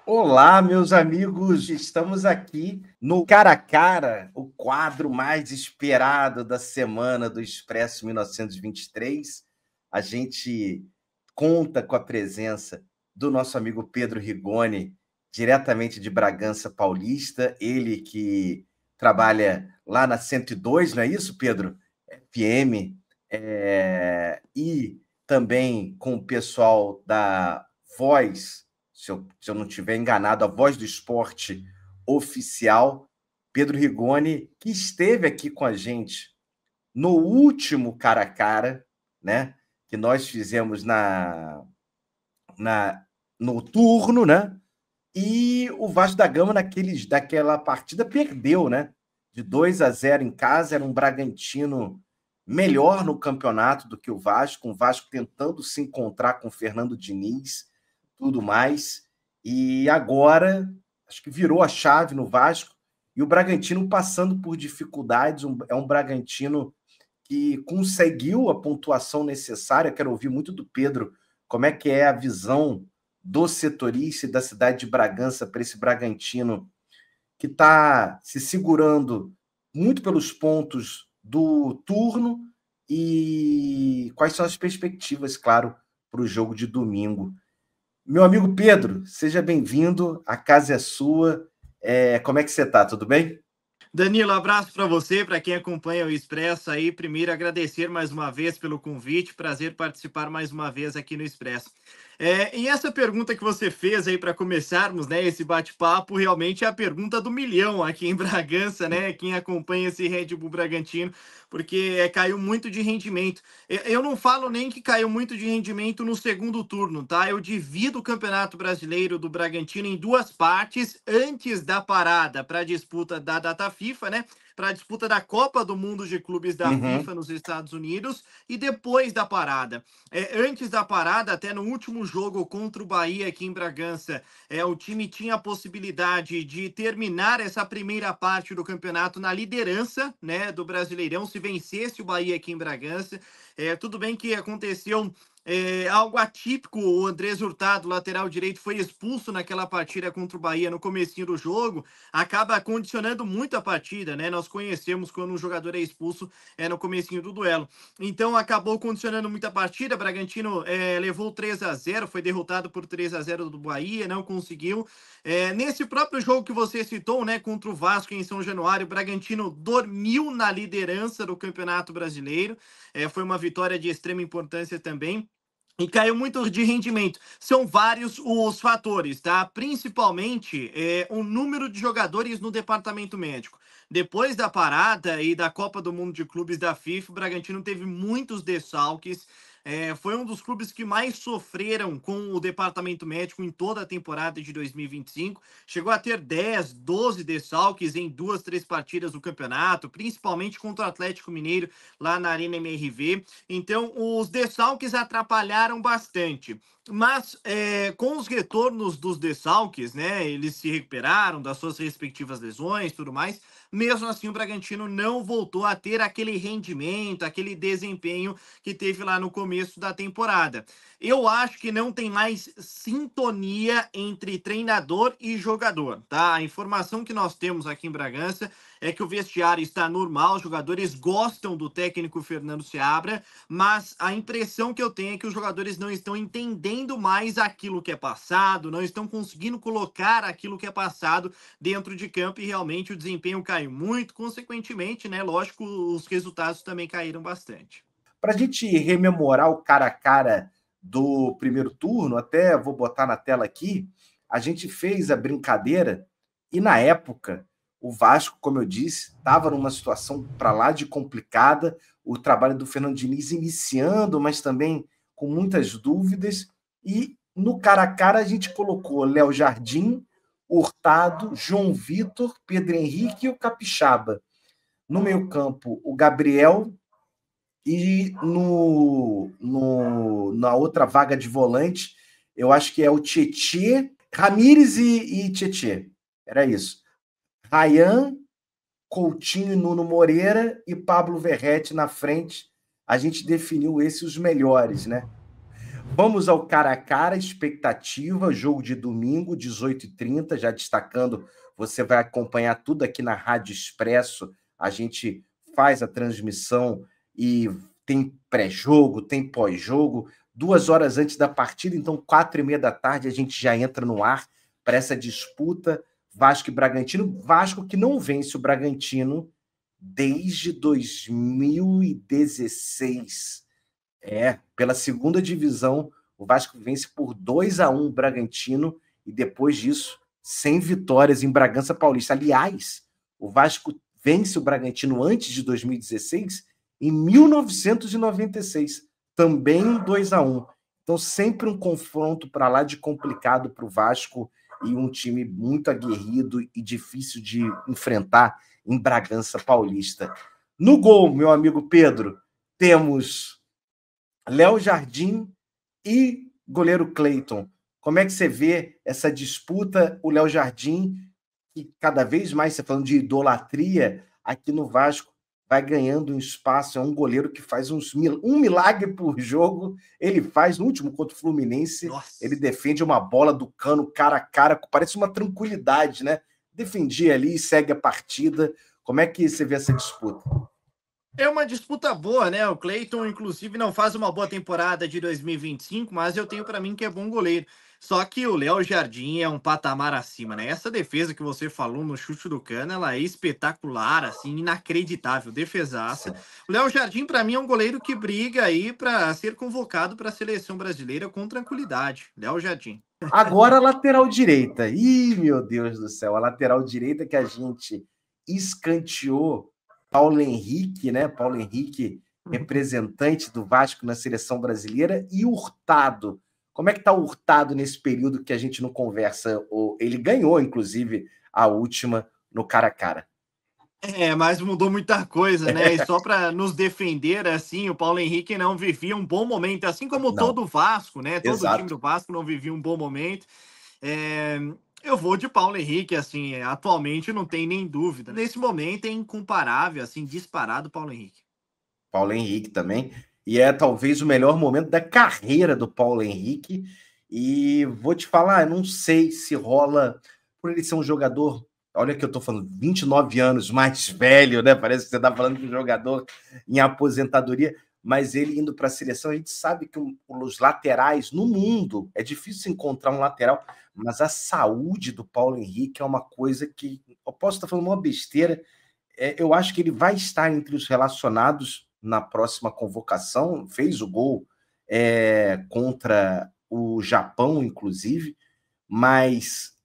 Olá, meus amigos, estamos aqui no Cara a Cara, o quadro mais esperado da semana do Expresso 1923. A gente conta com a presença do nosso amigo Pedro Rigoni, diretamente de Bragança Paulista, ele que trabalha lá na 102, não é isso, Pedro? FM, e também com o pessoal da Voz, se eu não estiver enganado, a Voz do Esporte oficial, Pedro Rigoni, que esteve aqui com a gente no último Cara a Cara, né? Que nós fizemos na, no turno, né? E o Vasco da Gama, daquela partida, perdeu, né? De 2-0 em casa, era um Bragantino melhor no campeonato do que o Vasco tentando se encontrar com o Fernando Diniz, tudo mais. E agora, acho que virou a chave no Vasco, e o Bragantino passando por dificuldades, é um Bragantino que conseguiu a pontuação necessária. Quero ouvir muito do Pedro como é que é a visão do setorista e da cidade de Bragança para esse Bragantino que está se segurando muito pelos pontos do turno e quais são as perspectivas, claro, para o jogo de domingo. Meu amigo Pedro, seja bem-vindo, a casa é sua. Como é que você está? Tudo bem? Danilo, abraço para você, para quem acompanha o Expresso aí. Primeiro, agradecer mais uma vez pelo convite, prazer participar mais uma vez aqui no Expresso. E essa pergunta que você fez aí para começarmos, né, esse bate-papo, realmente é a pergunta do milhão aqui em Bragança, né? Quem acompanha esse Red Bull Bragantino, porque caiu muito de rendimento. Eu não falo nem que caiu muito de rendimento no segundo turno, tá? Eu divido o Campeonato Brasileiro do Bragantino em duas partes antes da parada para a disputa da data FIFA, né? Para a disputa da Copa do Mundo de Clubes da Uhum. FIFA nos Estados Unidos e depois da parada. Antes da parada, até no último jogo contra o Bahia aqui em Bragança, o time tinha a possibilidade de terminar essa primeira parte do campeonato na liderança, né, do Brasileirão, se vencesse o Bahia aqui em Bragança. Tudo bem que aconteceu algo atípico. O Andrés Hurtado, lateral direito, foi expulso naquela partida contra o Bahia no comecinho do jogo, acaba condicionando muito a partida, né? Nós conhecemos quando um jogador é expulso no comecinho do duelo. Então acabou condicionando muito a partida. Bragantino levou 3-0, foi derrotado por 3-0 do Bahia, não conseguiu. Nesse próprio jogo que você citou, né, contra o Vasco em São Januário, o Bragantino dormiu na liderança do Campeonato Brasileiro. Foi uma vitória de extrema importância também. E caiu muito de rendimento. São vários os fatores, tá? Principalmente o número de jogadores no departamento médico. Depois da parada e da Copa do Mundo de Clubes da FIFA, o Bragantino teve muitos desfalques. Foi um dos clubes que mais sofreram com o departamento médico em toda a temporada de 2025. Chegou a ter 10, 12 desfalques em 2, 3 partidas do campeonato, principalmente contra o Atlético Mineiro lá na Arena MRV. Então, os desfalques atrapalharam bastante. Mas com os retornos dos desfalques, né, eles se recuperaram das suas respectivas lesões e tudo mais. Mesmo assim, o Bragantino não voltou a ter aquele rendimento, aquele desempenho que teve lá no começo da temporada. Eu acho que não tem mais sintonia entre treinador e jogador, tá? A informação que nós temos aqui em Bragança é que o vestiário está normal, os jogadores gostam do técnico Fernando Seabra, mas a impressão que eu tenho é que os jogadores não estão entendendo mais aquilo que é passado, não estão conseguindo colocar aquilo que é passado dentro de campo e realmente o desempenho caiu muito, consequentemente, né? Lógico, os resultados também caíram bastante. Para a gente rememorar o cara a cara do primeiro turno, até vou botar na tela aqui, a gente fez a brincadeira e na época o Vasco, como eu disse, estava numa situação para lá de complicada, o trabalho do Fernando Diniz iniciando, mas também com muitas dúvidas, e no cara a cara a gente colocou Léo Jardim, Hurtado, João Vitor, Pedro Henrique e o Capixaba. No meio campo, o Gabriel, e na outra vaga de volante, eu acho que é o Tietê, Ramires e Tietê. Era isso. Rayan, Coutinho, Nuno Moreira e Pablo Verrete na frente. A gente definiu esses os melhores, né? Vamos ao cara a cara, expectativa, jogo de domingo, 18h30, já destacando, você vai acompanhar tudo aqui na Rádio Expresso, a gente faz a transmissão e tem pré-jogo, tem pós-jogo, 2 horas antes da partida, então 4h30 da tarde a gente já entra no ar para essa disputa Vasco e Bragantino, Vasco que não vence o Bragantino desde 2016, pela segunda divisão, o Vasco vence por 2-1 o Bragantino e depois disso, sem vitórias em Bragança Paulista. Aliás, o Vasco vence o Bragantino antes de 2016, em 1996, também um 2-1. Então, sempre um confronto para lá de complicado para o Vasco e um time muito aguerrido e difícil de enfrentar em Bragança Paulista. No gol, meu amigo Pedro, temos Léo Jardim e goleiro Cleiton. Como é que você vê essa disputa? O Léo Jardim, que cada vez mais, você falando de idolatria, aqui no Vasco, vai ganhando um espaço. É um goleiro que faz um milagre por jogo. Ele faz, no último contra o Fluminense, ele defende uma bola do Cano cara a cara, parece uma tranquilidade, né? Defendia ali e segue a partida. Como é que você vê essa disputa? É uma disputa boa, né? O Cleiton, inclusive, não faz uma boa temporada de 2025, mas eu tenho para mim que é bom goleiro. Só que o Léo Jardim é um patamar acima, né? Essa defesa que você falou no chute do Cano, ela é espetacular, assim, inacreditável, defesaça. O Léo Jardim, para mim, é um goleiro que briga aí para ser convocado para a seleção brasileira com tranquilidade. Léo Jardim. Agora a lateral direita. Ih, meu Deus do céu, a lateral direita que a gente escanteou Paulo Henrique, né? Paulo Henrique, representante do Vasco na seleção brasileira, e Hurtado. Como é que tá o Hurtado nesse período que a gente não conversa? Ele ganhou, inclusive, a última no cara a cara. Mas mudou muita coisa, né? E só para nos defender, assim, o Paulo Henrique não vivia um bom momento, assim como todo o Vasco, né? Todo o time do Vasco não vivia um bom momento. Eu vou de Paulo Henrique, assim, atualmente não tem nem dúvida. Nesse momento é incomparável, assim, disparado Paulo Henrique. Paulo Henrique também. E é talvez o melhor momento da carreira do Paulo Henrique. E vou te falar, eu não sei se rola, por ele ser um jogador, olha que eu tô falando, 29 anos mais velho, né? Parece que você tá falando de um jogador em aposentadoria, mas ele indo para a seleção, a gente sabe que os laterais no mundo, é difícil encontrar um lateral, mas a saúde do Paulo Henrique é uma coisa que, eu posso estar falando uma besteira, eu acho que ele vai estar entre os relacionados na próxima convocação, fez o gol contra o Japão, inclusive, mas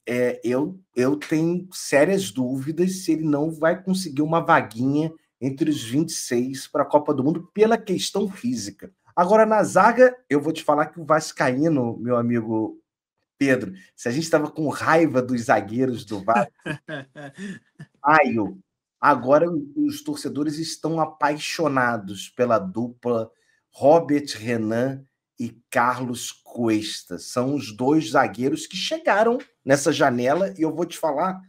eu tenho sérias dúvidas se ele não vai conseguir uma vaguinha entre os 26 para a Copa do Mundo pela questão física. Agora, na zaga, eu vou te falar que o vascaíno, meu amigo Pedro, se a gente estava com raiva dos zagueiros do Vasco, agora os torcedores estão apaixonados pela dupla Robert Renan e Carlos Cuesta. São os dois zagueiros que chegaram nessa janela e eu vou te falar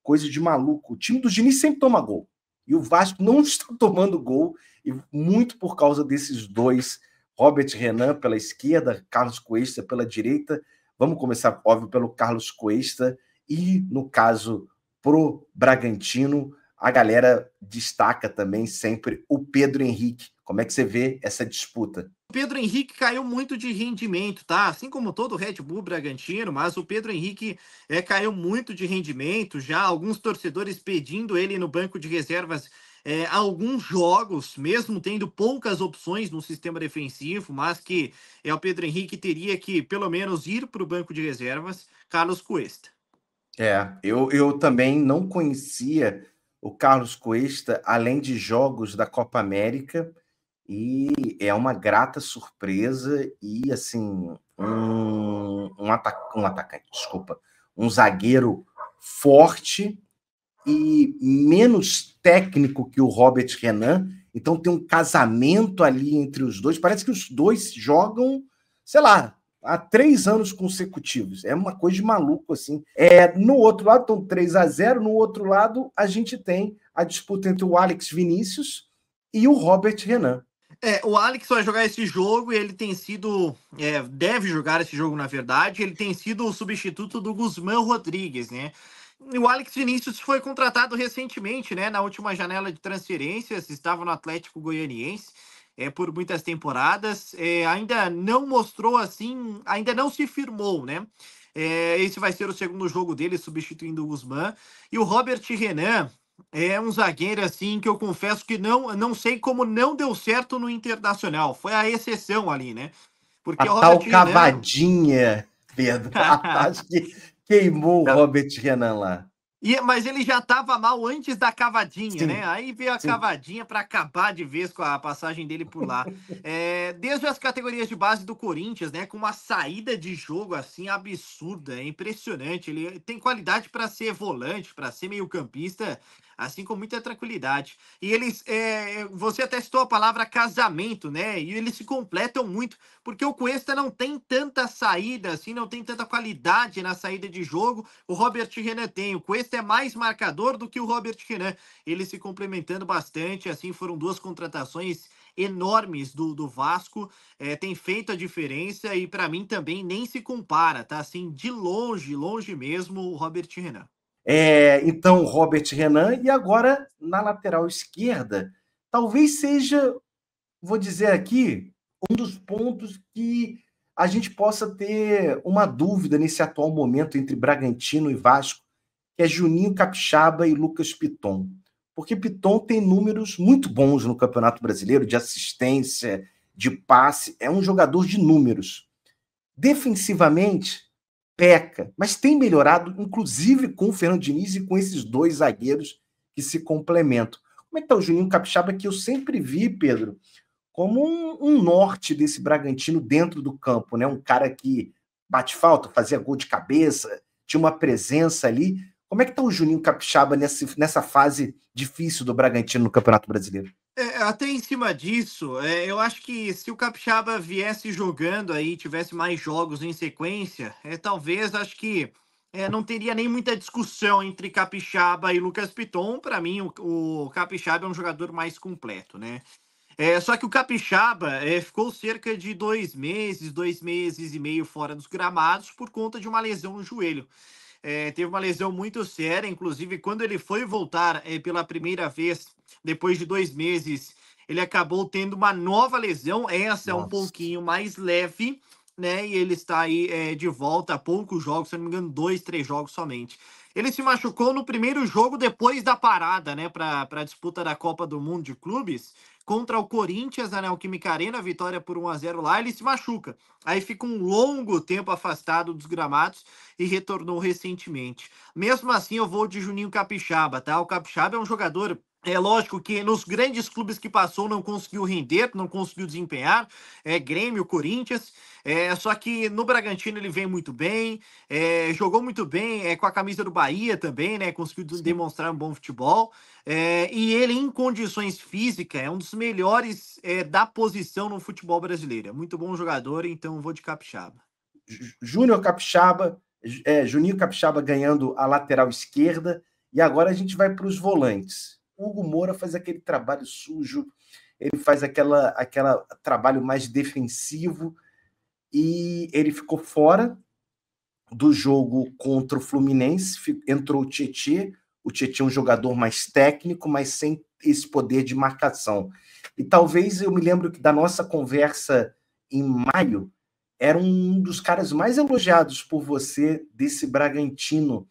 coisa de maluco. O time do Diniz sempre toma gol. E o Vasco não está tomando gol, e muito por causa desses dois, Robert Renan pela esquerda, Carlos Cuesta pela direita. Vamos começar, óbvio, pelo Carlos Cuesta. E, no caso, pro Bragantino, a galera destaca também sempre o Pedro Henrique. Como é que você vê essa disputa? O Pedro Henrique caiu muito de rendimento, tá? Assim como todo o Red Bull Bragantino, mas o Pedro Henrique caiu muito de rendimento, já alguns torcedores pedindo ele no banco de reservas alguns jogos, mesmo tendo poucas opções no sistema defensivo, mas que o Pedro Henrique teria que, pelo menos, ir para o banco de reservas. Carlos Cuesta. Eu também não conhecia o Carlos Cuesta, além de jogos da Copa América, e é uma grata surpresa e, assim, um atacante, desculpa, um zagueiro forte e menos técnico que o Robert Renan, então tem um casamento ali entre os dois, parece que os dois jogam, sei lá, há 3 anos consecutivos, é uma coisa de maluco, assim. No outro lado, estão 3-0, no outro lado, a gente tem a disputa entre o Alex Vinícius e o Robert Renan. O Alex vai jogar esse jogo e ele tem sido, deve jogar esse jogo, na verdade, ele tem sido o substituto do Guzmán Rodrigues, né? O Alex Vinícius foi contratado recentemente, né? Na última janela de transferências, estava no Atlético Goianiense por muitas temporadas. Ainda não mostrou assim, ainda não se firmou, né? Esse vai ser o segundo jogo dele, substituindo o Guzmán. E o Robert Renan é um zagueiro assim que eu confesso que não sei como não deu certo no Internacional. Foi a exceção ali, né? A Porque o Robert tal Renan. cavadinha, Pedro. Acho que queimou o Robert Renan lá. Mas ele já estava mal antes da cavadinha, né? Sim, Aí veio a sim. cavadinha para acabar de vez com a passagem dele por lá. Desde as categorias de base do Corinthians, né? Com uma saída de jogo assim absurda, é impressionante. Ele tem qualidade para ser volante, para ser meio-campista, assim com muita tranquilidade. E eles, você até citou a palavra casamento, né? E eles se completam muito, porque o Cuesta não tem tanta saída, assim, não tem tanta qualidade na saída de jogo. O Robert Renan tem. O Cuesta é mais marcador do que o Robert Renan. Eles se complementando bastante. Assim, foram duas contratações enormes do Vasco. Tem feito a diferença e para mim também nem se compara, tá? Assim, de longe, longe mesmo, o Robert Renan. Então, Robert Renan, e agora na lateral esquerda, talvez seja, vou dizer aqui, um dos pontos que a gente possa ter uma dúvida nesse atual momento entre Bragantino e Vasco, que é Juninho Capixaba e Lucas Piton. Porque Piton tem números muito bons no Campeonato Brasileiro, de assistência, de passe, é um jogador de números. Defensivamente, peca, mas tem melhorado, inclusive com o Fernando Diniz e com esses dois zagueiros que se complementam. Como é que está o Juninho Capixaba, que eu sempre vi, Pedro, como um norte desse Bragantino dentro do campo, né? Um cara que bate falta, fazia gol de cabeça, tinha uma presença ali. Como é que está o Juninho Capixaba nessa fase difícil do Bragantino no Campeonato Brasileiro? Até em cima disso, eu acho que se o Capixaba viesse jogando aí, tivesse mais jogos em sequência, talvez acho que não teria nem muita discussão entre Capixaba e Lucas Piton. Para mim, o Capixaba é um jogador mais completo, né? Só que o Capixaba ficou cerca de 2 meses, 2 meses e meio fora dos gramados por conta de uma lesão no joelho. Teve uma lesão muito séria, inclusive quando ele foi voltar pela primeira vez, depois de 2 meses, ele acabou tendo uma nova lesão, essa é um Nossa. pouquinho mais leve, né? E ele está aí de volta há poucos jogos, se não me engano, 2, 3 jogos somente. Ele se machucou no primeiro jogo depois da parada, né, para a disputa da Copa do Mundo de Clubes, contra o Corinthians, na Neoquímica Arena, vitória por 1-0 lá, ele se machuca. Aí fica um longo tempo afastado dos gramados e retornou recentemente. Mesmo assim, eu vou de Juninho Capixaba, tá? O Capixaba é um jogador. É lógico que nos grandes clubes que passou não conseguiu render, não conseguiu desempenhar, Grêmio, Corinthians, só que no Bragantino ele vem muito bem, jogou muito bem com a camisa do Bahia também, né? Conseguiu Sim. demonstrar um bom futebol, e ele em condições físicas é um dos melhores da posição no futebol brasileiro. É muito bom jogador, então eu vou de Capixaba. Júnior Capixaba, Juninho Capixaba ganhando a lateral esquerda, e agora a gente vai para os volantes. O Hugo Moura faz aquele trabalho sujo, ele faz aquela trabalho mais defensivo, e ele ficou fora do jogo contra o Fluminense, entrou o Tietê é um jogador mais técnico, mas sem esse poder de marcação. E talvez eu me lembro que da nossa conversa em maio, era um dos caras mais elogiados por você desse Bragantino,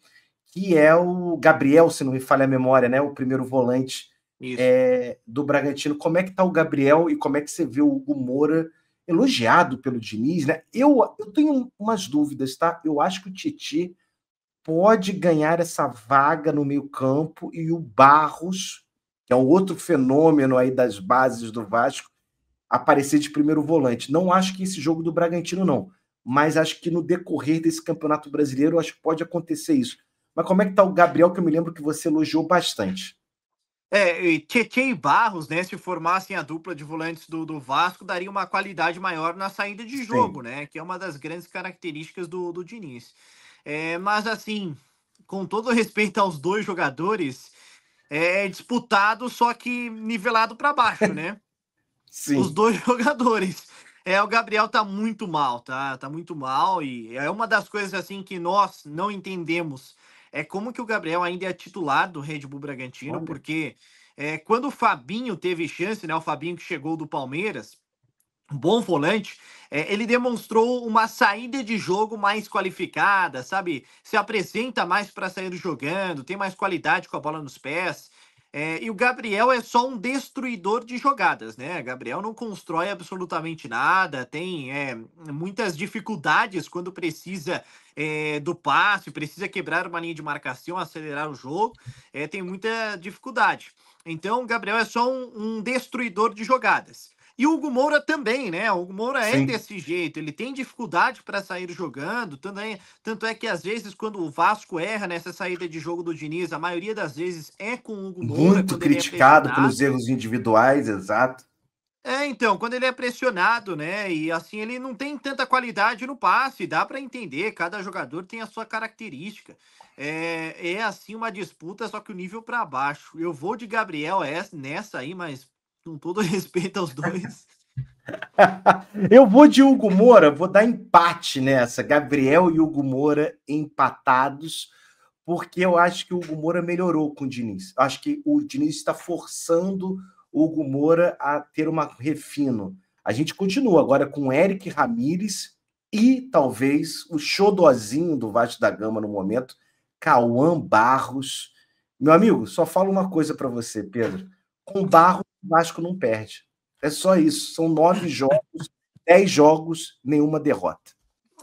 que é o Gabriel, se não me falha a memória, né? O primeiro volante Isso. do Bragantino. Como é que está o Gabriel e como é que você vê o Hugo Moura elogiado pelo Diniz, né? Eu tenho umas dúvidas, tá? Eu acho que o Titi pode ganhar essa vaga no meio-campo e o Barros, que é um outro fenômeno aí das bases do Vasco, aparecer de primeiro volante. Não acho que esse jogo do Bragantino, não. Mas acho que no decorrer desse Campeonato Brasileiro, acho que pode acontecer isso. Mas como é que tá o Gabriel, que eu me lembro que você elogiou bastante? E Tietê e Barros, né, se formassem a dupla de volantes do Vasco, daria uma qualidade maior na saída de jogo, Sim. né, que é uma das grandes características do Diniz. Mas, assim, com todo respeito aos dois jogadores, é disputado, só que nivelado para baixo, né? os Sim. dois jogadores. O Gabriel tá muito mal, tá? Tá muito mal e é uma das coisas assim que nós não entendemos. É como que o Gabriel ainda é titular do Red Bull Bragantino, Olha. porque quando o Fabinho teve chance, né? O Fabinho que chegou do Palmeiras, um bom volante, ele demonstrou uma saída de jogo mais qualificada, sabe? Se apresenta mais para sair jogando, tem mais qualidade com a bola nos pés. E o Gabriel é só um destruidor de jogadas, né? Gabriel não constrói absolutamente nada, tem muitas dificuldades quando precisa do passe, precisa quebrar uma linha de marcação, acelerar o jogo, tem muita dificuldade. Então, o Gabriel é só um destruidor de jogadas. E o Hugo Moura também, né? O Hugo Moura é Sim. desse jeito, ele tem dificuldade para sair jogando, tanto é que às vezes quando o Vasco erra nessa saída de jogo do Diniz, a maioria das vezes é com o Hugo Moura, Muito quando ele é criticado pelos pressionado. erros individuais, exato. Então, quando ele é pressionado, né? E assim, ele não tem tanta qualidade no passe, dá para entender, cada jogador tem a sua característica. É assim uma disputa, só que o nível para baixo. Eu vou de Gabriel nessa aí, mas com todo respeito aos dois. Eu vou de Hugo Moura, vou dar empate nessa. Gabriel e Hugo Moura empatados, porque eu acho que o Hugo Moura melhorou com o Diniz. Acho que o Diniz está forçando o Hugo Moura a ter uma refino. A gente continua agora com o Eric Ramírez e talvez o xodozinho do Vasco da Gama no momento, Cauã Barros. Meu amigo, só falo uma coisa para você, Pedro. Com Barros, o Vasco não perde. É só isso. São 9 jogos, 10 jogos, nenhuma derrota.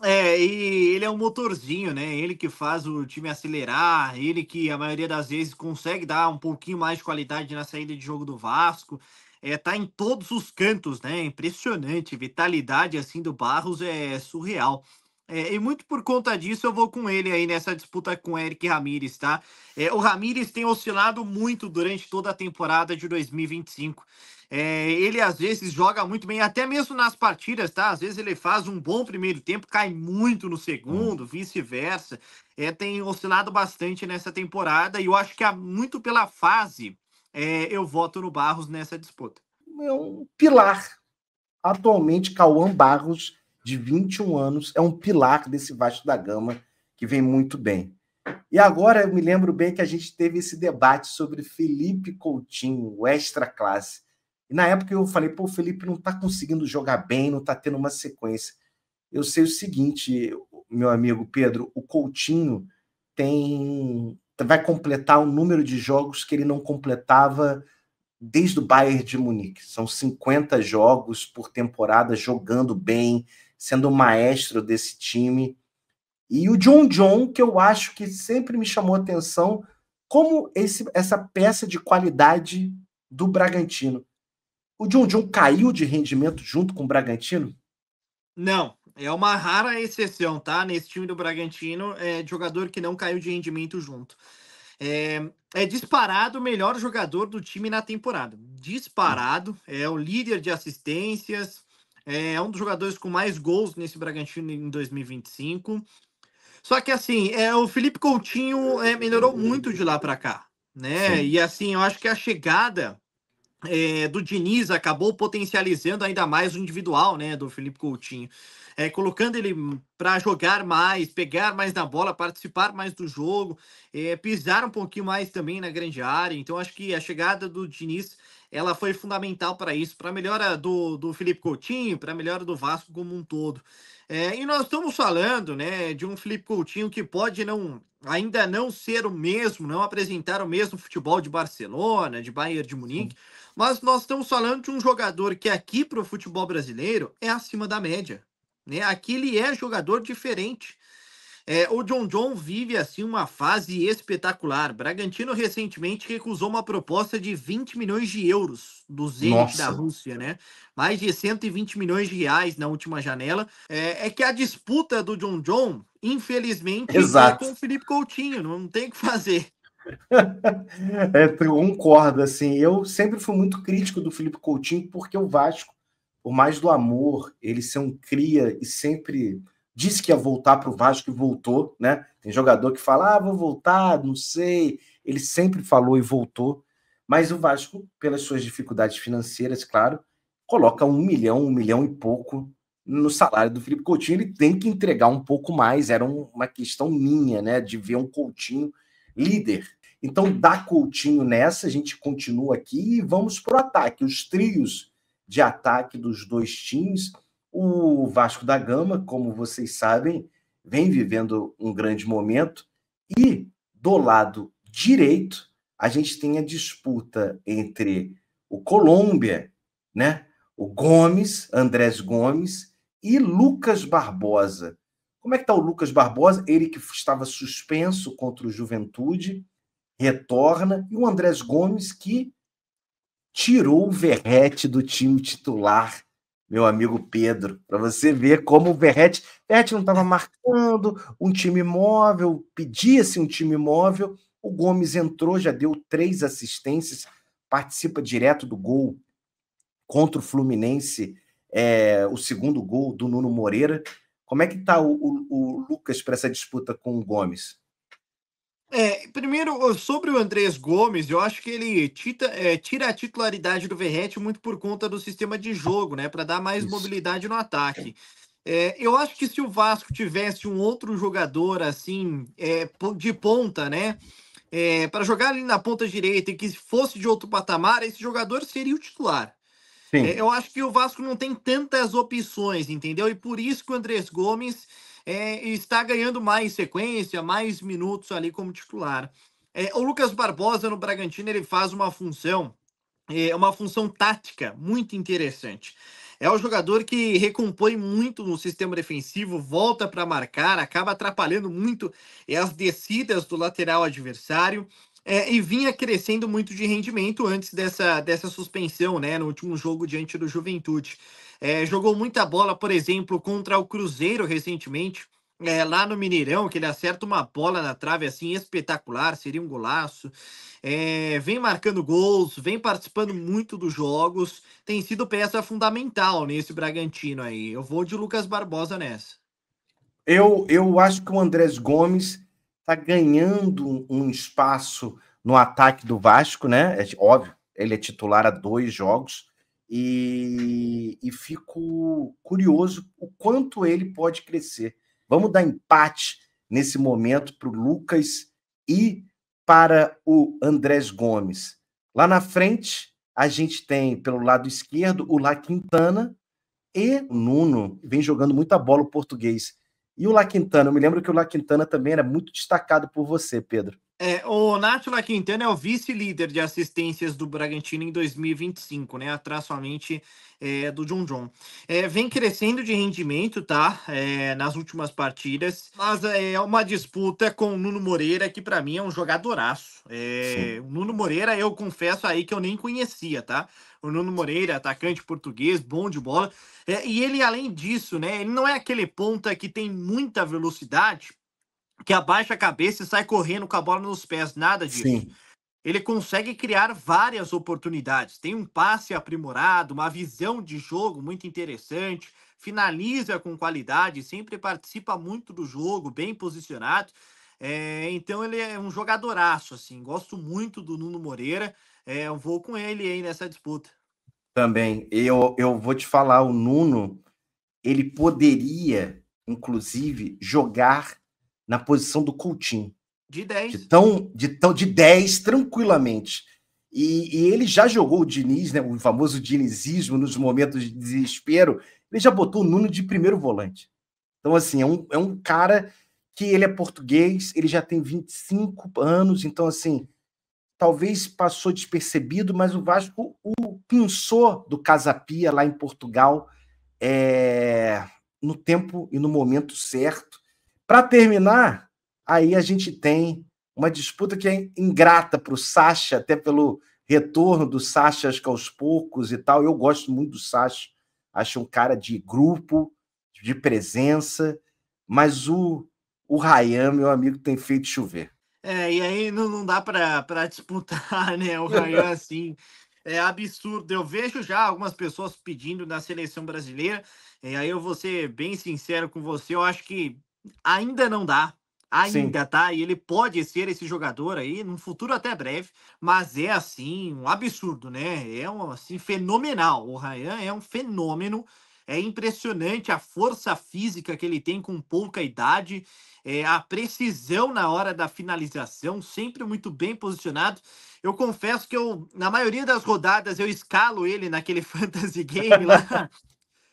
E ele é um motorzinho, né? Ele que faz o time acelerar, ele que a maioria das vezes consegue dar um pouquinho mais de qualidade na saída de jogo do Vasco. Tá em todos os cantos, né? Impressionante, vitalidade assim do Barros é surreal. E muito por conta disso eu vou com ele aí nessa disputa com o Eric Ramírez, tá? O Ramírez tem oscilado muito durante toda a temporada de 2025. Ele às vezes joga muito bem, até mesmo nas partidas, tá? Às vezes ele faz um bom primeiro tempo, cai muito no segundo, vice-versa. Tem oscilado bastante nessa temporada e eu acho que muito pela fase, eu voto no Barros nessa disputa. É um pilar. Atualmente, Cauã Barros, de 21 anos, é um pilar desse Vasco da Gama, que vem muito bem. E agora eu me lembro bem que a gente teve esse debate sobre Felipe Coutinho, o extra classe. E na época eu falei, pô, o Felipe não está conseguindo jogar bem, não está tendo uma sequência. Eu sei o seguinte, meu amigo Pedro, o Coutinho vai completar um número de jogos que ele não completava desde o Bayern de Munique. São 50 jogos por temporada, jogando bem, sendo o maestro desse time. E o John, que eu acho que sempre me chamou a atenção, como essa peça de qualidade do Bragantino. O John caiu de rendimento junto com o Bragantino? Não, é uma rara exceção, tá? Nesse time do Bragantino, de jogador que não caiu de rendimento junto. É disparado o melhor jogador do time na temporada. Disparado, é o líder de assistências, é um dos jogadores com mais gols nesse Bragantino em 2025. Só que assim, o Felipe Coutinho melhorou muito de lá para cá, né? Sim. E assim, eu acho que a chegada do Diniz acabou potencializando ainda mais o individual, né, do Felipe Coutinho, colocando ele para jogar mais, pegar mais na bola, participar mais do jogo, pisar um pouquinho mais também na grande área. Então acho que a chegada do Diniz ela foi fundamental para isso, para a melhora do Felipe Coutinho, para a melhora do Vasco como um todo. E nós estamos falando, né, de um Felipe Coutinho que pode ainda não ser o mesmo, não apresentar o mesmo futebol de Barcelona, de Bayern de Munique, Sim. mas nós estamos falando de um jogador que aqui para o futebol brasileiro é acima da média, né? Aqui ele é jogador diferente. O John vive assim uma fase espetacular. Bragantino recentemente recusou uma proposta de 20 milhões de euros do Zenit da Nossa, Rússia, né? Mais de 120 milhões de reais na última janela. Que a disputa do John, infelizmente, é exato. com o Felipe Coutinho, não tem o que fazer. Eu concordo, assim, eu sempre fui muito crítico do Felipe Coutinho, porque o Vasco, por mais do amor, ele ser um cria e sempre disse que ia voltar para o Vasco e voltou, né? Tem jogador que fala, vou voltar, não sei. Ele sempre falou e voltou. Mas o Vasco, pelas suas dificuldades financeiras, claro, coloca 1 milhão e pouco no salário do Felipe Coutinho. Ele tem que entregar um pouco mais. Era uma questão minha, né, de ver um Coutinho líder. Então, dá Coutinho nessa, a gente continua aqui e vamos para o ataque. Os trios de ataque dos dois times. O Vasco da Gama, como vocês sabem, vem vivendo um grande momento. E do lado direito, a gente tem a disputa entre o Colômbia, né? O Gomes, Andrés Gomes e Lucas Barbosa. Como é que está o Lucas Barbosa? Ele que estava suspenso contra o Juventude, retorna, e o Andrés Gomes que tirou o Verratti do time titular, meu amigo Pedro, para você ver como o Verratti não estava marcando um time móvel, pedia-se um time móvel, o Gomes entrou, já deu 3 assistências, participa direto do gol contra o Fluminense, o segundo gol do Nuno Moreira. Como é que está o Lucas para essa disputa com o Gomes? Primeiro, sobre o Andrés Gomes, eu acho que ele tira a titularidade do Verratti muito por conta do sistema de jogo, né? Para dar mais Isso. mobilidade no ataque. Eu acho que se o Vasco tivesse um outro jogador assim, de ponta, né? Para jogar ali na ponta direita e que fosse de outro patamar, esse jogador seria o titular. Eu acho que o Vasco não tem tantas opções, entendeu? E por isso que o Andrés Gomes está ganhando mais sequência, mais minutos ali como titular. O Lucas Barbosa no Bragantino ele faz uma função tática muito interessante. É um jogador que recompõe muito no sistema defensivo, volta para marcar, acaba atrapalhando muito as descidas do lateral adversário. E vinha crescendo muito de rendimento antes dessa suspensão, né? No último jogo diante do Juventude. Jogou muita bola, por exemplo, contra o Cruzeiro recentemente, lá no Mineirão, que ele acerta uma bola na trave assim espetacular, seria um golaço. Vem marcando gols, vem participando muito dos jogos, tem sido peça fundamental nesse Bragantino aí. Eu vou de Lucas Barbosa nessa. Eu acho que o Andrés Gomes está ganhando um espaço no ataque do Vasco, né? Óbvio, ele é titular há 2 jogos e fico curioso o quanto ele pode crescer. Vamos dar empate nesse momento para o Lucas e para o Andrés Gomes. Lá na frente, a gente tem, pelo lado esquerdo, o La Quintana e o Nuno, vem jogando muita bola o português. E o La Quintana, eu me lembro que o La Quintana também era muito destacado por você, Pedro. O Nacho Quintana é o vice-líder de assistências do Bragantino em 2025, né? Atrás somente do John John. Vem crescendo de rendimento, tá? Nas últimas partidas. Mas é uma disputa com o Nuno Moreira, que para mim é um jogadoraço. O Nuno Moreira, eu confesso aí que eu nem conhecia, tá? O Nuno Moreira, atacante português, bom de bola. E ele, além disso, né? Ele não é aquele ponta que tem muita velocidade, que abaixa a cabeça e sai correndo com a bola nos pés, nada disso. Sim. Ele consegue criar várias oportunidades, tem um passe aprimorado, uma visão de jogo muito interessante, finaliza com qualidade, sempre participa muito do jogo, bem posicionado. Então ele é um jogadoraço, assim, gosto muito do Nuno Moreira, eu vou com ele aí nessa disputa. Também. Eu vou te falar, o Nuno, ele poderia, inclusive, jogar na posição do Coutinho. De 10. De 10, tranquilamente. E ele já jogou o Diniz, né, o famoso dinizismo, nos momentos de desespero. Ele já botou o Nuno de primeiro volante. Então, assim, é um cara que ele é português, ele já tem 25 anos, então, assim, talvez passou despercebido, mas o Vasco o pinçou do Casa Pia lá em Portugal no tempo e no momento certo. Para terminar, aí a gente tem uma disputa que é ingrata para o Sacha, até pelo retorno do Sacha, acho que aos poucos e tal. Eu gosto muito do Sacha, acho um cara de grupo, de presença, mas o Ryan, meu amigo, tem feito chover. E aí não dá para disputar, né? O Ryan, assim, é absurdo. Eu vejo já algumas pessoas pedindo na seleção brasileira, e aí eu vou ser bem sincero com você, eu acho que ainda não dá. Sim, ainda, tá? E ele pode ser esse jogador aí num futuro até breve, mas é assim um absurdo, né? É um assim fenomenal. O Ryan é um fenômeno. É impressionante a força física que ele tem com pouca idade, a precisão na hora da finalização, sempre muito bem posicionado. Eu confesso que eu, na maioria das rodadas, eu escalo ele naquele fantasy game lá,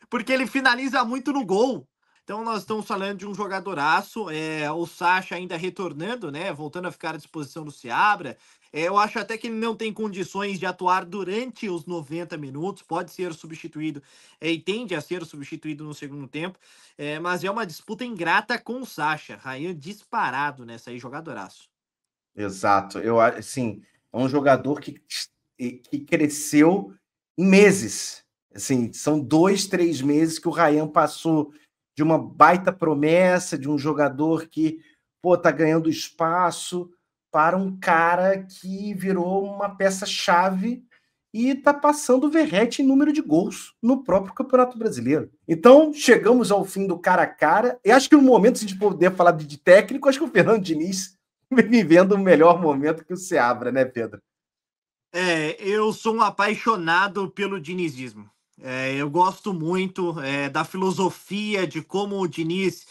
porque ele finaliza muito no gol. Então nós estamos falando de um jogadoraço, o Sacha ainda retornando, né, voltando a ficar à disposição do Seabra. Eu acho até que ele não tem condições de atuar durante os 90 minutos, pode ser substituído, e tende a ser substituído no segundo tempo, mas é uma disputa ingrata com o Sacha. Ryan disparado nessa aí, jogadoraço. exato. Eu assim, é um jogador que cresceu em meses. Assim, são 2, 3 meses que o Ryan passou de uma baita promessa, de um jogador que, pô, tá ganhando espaço, para um cara que virou uma peça-chave e tá passando o Verratti em número de gols no próprio Campeonato Brasileiro. Então, chegamos ao fim do cara a cara. E acho que no momento, se a gente puder falar de técnico, acho que o Fernando Diniz vivendo o melhor momento que o Seabra, né, Pedro? Eu sou um apaixonado pelo dinizismo. Eu gosto muito da filosofia de como o Diniz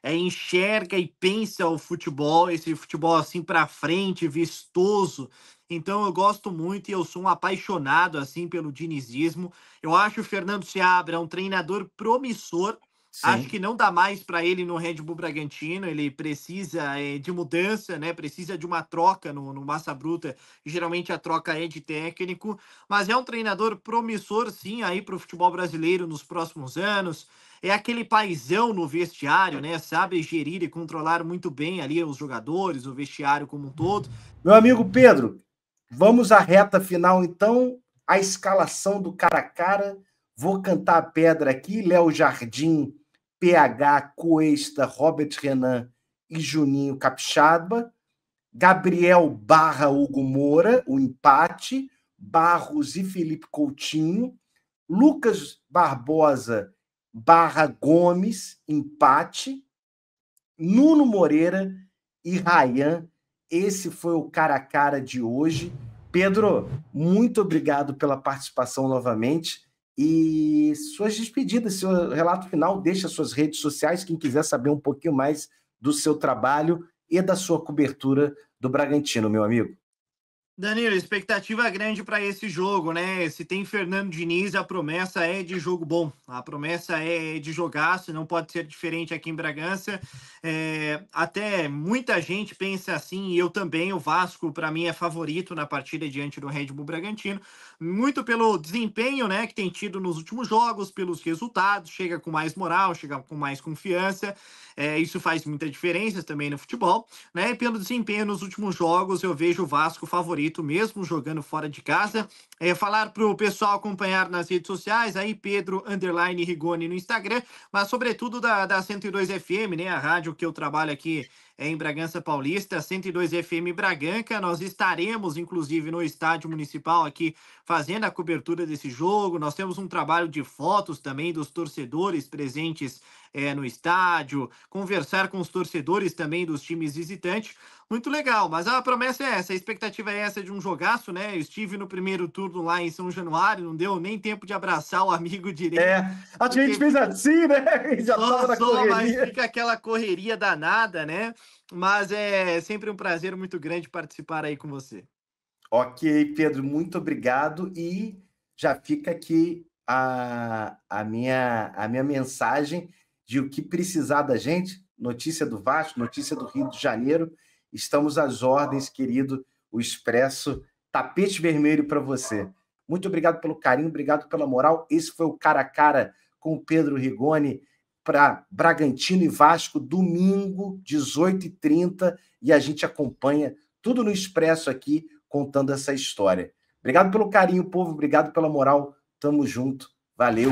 enxerga e pensa o futebol, esse futebol assim para frente, vistoso. Então eu gosto muito e eu sou um apaixonado assim pelo dinizismo. Eu acho o Fernando Seabra um treinador promissor. Acho Sim. que não dá mais para ele no Red Bull Bragantino. Ele precisa de mudança, né? Precisa de uma troca no Massa Bruta. Geralmente a troca é de técnico, mas é um treinador promissor, sim, aí para o futebol brasileiro nos próximos anos. É aquele paizão no vestiário, né? Sabe gerir e controlar muito bem ali os jogadores, o vestiário como um todo. Meu amigo Pedro, vamos à reta final, então. A escalação do cara a cara. Vou cantar a pedra aqui. Léo Jardim, PH, Cuesta, Robert Renan e Juninho Capixaba. Gabriel barra Hugo Moura, o empate. Barros e Felipe Coutinho. Lucas Barbosa barra Gomes, empate. Nuno Moreira e Ryan. Esse foi o cara a cara de hoje. Pedro, muito obrigado pela participação novamente. E suas despedidas, seu relato final, deixa suas redes sociais, quem quiser saber um pouquinho mais do seu trabalho e da sua cobertura do Bragantino, meu amigo. Danilo, expectativa grande para esse jogo, né? Se tem Fernando Diniz, a promessa é de jogo bom, a promessa é de jogaço, não pode ser diferente aqui em Bragança. Até muita gente pensa assim, e eu também. O Vasco, para mim, é favorito na partida diante do Red Bull Bragantino, muito pelo desempenho, né, que tem tido nos últimos jogos, pelos resultados, chega com mais moral, chega com mais confiança. Isso faz muita diferença também no futebol, né? E pelo desempenho nos últimos jogos, eu vejo o Vasco favorito mesmo, jogando fora de casa. Falar para o pessoal acompanhar nas redes sociais, aí Pedro _ Rigoni no Instagram, mas sobretudo da 102 FM, né? A rádio que eu trabalho aqui em Bragança Paulista, 102 FM Braganca. Nós estaremos, inclusive, no estádio municipal aqui fazendo a cobertura desse jogo. Nós temos um trabalho de fotos também dos torcedores presentes no estádio, conversar com os torcedores também dos times visitantes. Muito legal, mas a promessa é essa, a expectativa é essa de um jogaço, né? Eu estive no primeiro turno lá em São Januário, não deu nem tempo de abraçar o amigo direito, Acho que a gente porque fez assim, né? Já estava na mas correria. fica aquela correria danada, né? Mas é sempre um prazer muito grande participar aí com você. Ok, Pedro, muito obrigado. E já fica aqui a minha mensagem de o que precisar da gente. Notícia do Vasco, notícia do Rio de Janeiro. Estamos às ordens, querido. O Expresso, tapete vermelho para você. Muito obrigado pelo carinho, obrigado pela moral. Esse foi o cara a cara com o Pedro Rigoni para Bragantino e Vasco, domingo, 18h30. E a gente acompanha tudo no Expresso aqui, contando essa história. Obrigado pelo carinho, povo. Obrigado pela moral. Tamo junto. Valeu.